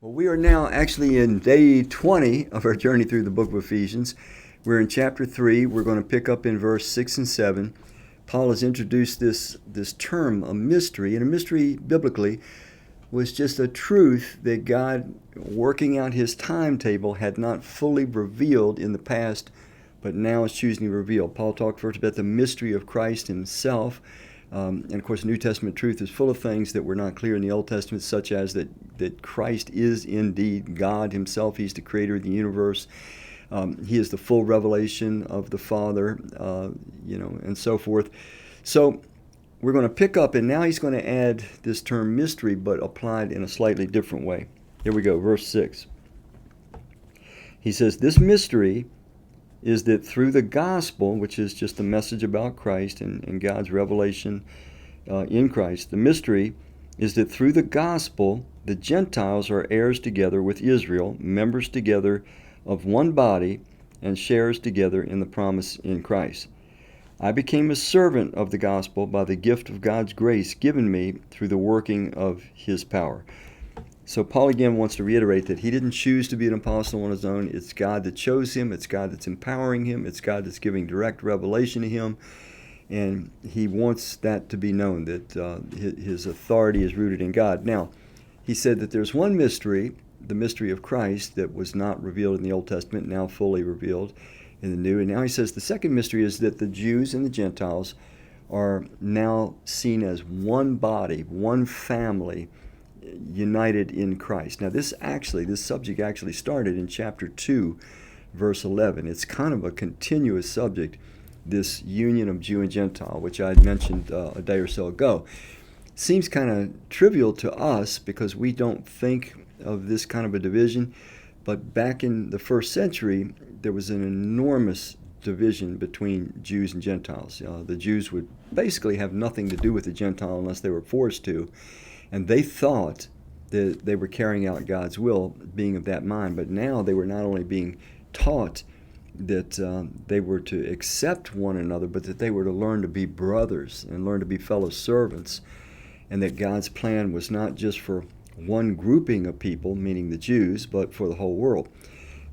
Well, we are now actually in day 20 of our journey through the book of Ephesians. We're in chapter 3. We're going to pick up in verse 6 and 7. Paul has introduced this term, a mystery, and a mystery biblically was just a truth that God, working out his timetable, had not fully revealed in the past, but now is choosing to reveal. Paul talked first about the mystery of Christ himself. And of course, New Testament truth is full of things that were not clear in the Old Testament, such as that Christ is indeed God himself. He's the creator of the universe. He is the full revelation of the Father, and so forth. So we're going to pick up, and now he's going to add this term mystery, but applied in a slightly different way. Here we go, verse 6. He says, "This mystery is that through the gospel," which is just a message about Christ and God's revelation in Christ, the mystery is that through the gospel, the Gentiles are heirs together with Israel, members together of one body, and sharers together in the promise in Christ. I became a servant of the gospel by the gift of God's grace given me through the working of his power. So Paul again wants to reiterate that he didn't choose to be an apostle on his own. It's God that chose him. It's God that's empowering him. It's God that's giving direct revelation to him. And he wants that to be known, that his authority is rooted in God. Now, he said that there's one mystery, the mystery of Christ, that was not revealed in the Old Testament, now fully revealed in the New. And now he says the second mystery is that the Jews and the Gentiles are now seen as one body, one family, united in Christ. Now this subject actually started in chapter 2, verse 11. It's kind of a continuous subject, this union of Jew and Gentile, which I had mentioned a day or so ago. Seems kind of trivial to us because we don't think of this kind of a division, but back in the first century, there was an enormous division between Jews and Gentiles. The Jews would basically have nothing to do with the Gentile unless they were forced to. And they thought that they were carrying out God's will, being of that mind. But now they were not only being taught that they were to accept one another, but that they were to learn to be brothers and learn to be fellow servants. And that God's plan was not just for one grouping of people, meaning the Jews, but for the whole world.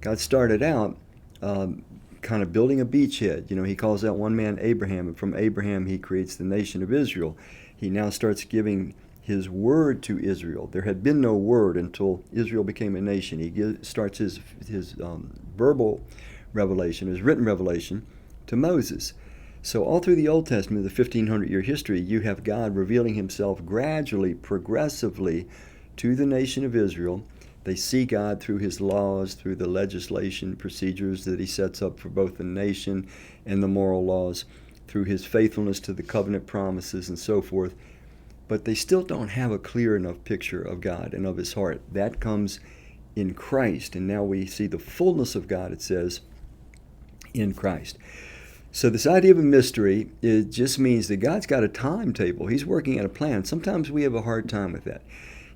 God started out kind of building a beachhead. He calls out one man Abraham, and from Abraham he creates the nation of Israel. He now starts giving his word to Israel. There had been no word until Israel became a nation. He starts his verbal revelation, his written revelation, to Moses. So all through the Old Testament, the 1,500-year history, you have God revealing himself gradually, progressively to the nation of Israel. They see God through his laws, through the legislation, procedures that he sets up for both the nation and the moral laws, through his faithfulness to the covenant promises and so forth. But they still don't have a clear enough picture of God and of his heart. That comes in Christ, and now we see the fullness of God, it says, in Christ. So this idea of a mystery, it just means that God's got a timetable. He's working out a plan. Sometimes we have a hard time with that.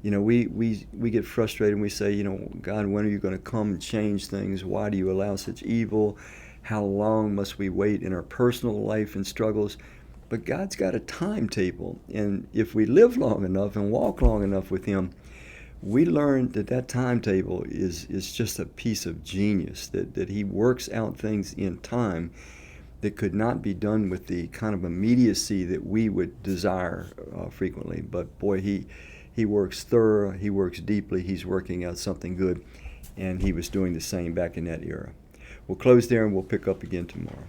We get frustrated and we say, God, when are you going to come and change things? Why do you allow such evil? How long must we wait in our personal life and struggles? But God's got a timetable, and if we live long enough and walk long enough with him, we learn that timetable is just a piece of genius, that he works out things in time that could not be done with the kind of immediacy that we would desire frequently. But boy, he works thorough, he works deeply, he's working out something good, and he was doing the same back in that era. We'll close there and we'll pick up again tomorrow.